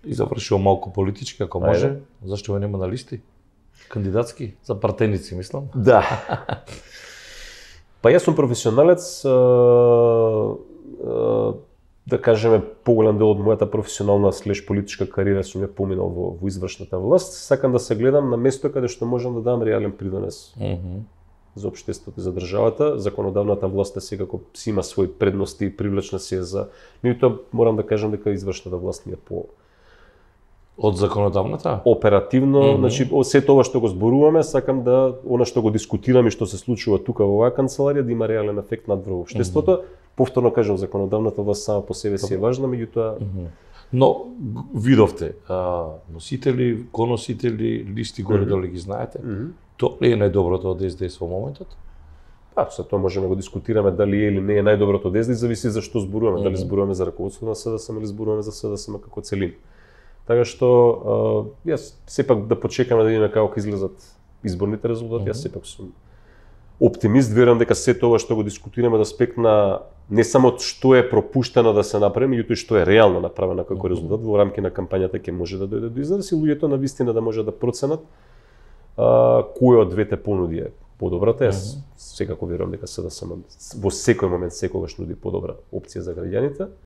И завршил малку политички, ако може. Зашто нема на листи? Кандидатски? За партеници, мислам. Да. Па јас сум професионалец, да кажеме, поголем дел од мојата професионална слеш политичка кариера сум ја поминал во извршната власт. Сакам да се гледам на место каде што можам да дам реален придонес за општеството и за државата. Законодавната власт секако си има свои предности и привлечна си е за... Меѓутоа морам да кажам дека извршната власт ми е по... Од законодавната? Оперативно, значи сето ова што го зборуваме, сакам да она што го дискутираме и што се случува тука во оваа канцеларија да има реален ефект над врз општеството. Повторно кажам, законодавната власт сама по себе си е важна, меѓутоа но видовте носители, коносители, листи горе долу ги знаете. Тоа ли е најдоброто од СДС во моментот? Па, за тоа можеме да го дискутираме дали е или не е најдоброто од СДС, зависи за што зборуваме, дали зборуваме за раководството на СДСМ или зборуваме за СДСМ како целина. Така што јас сепак да почекаме да видиме како ќе излезат изборните резултати, јас сепак сум оптимист, верувам дека сето ова што го дискутираме од аспект на не само што е пропуштено да се направи, меѓутоа што е реално направено како резултат во рамки на кампањата ќе може да дојде до израз и луѓето навистина да може да проценат кој од двете понуди е подобрата. Јас секако верувам дека СДСМ во секој момент секогаш нуди подобра опција за граѓаните.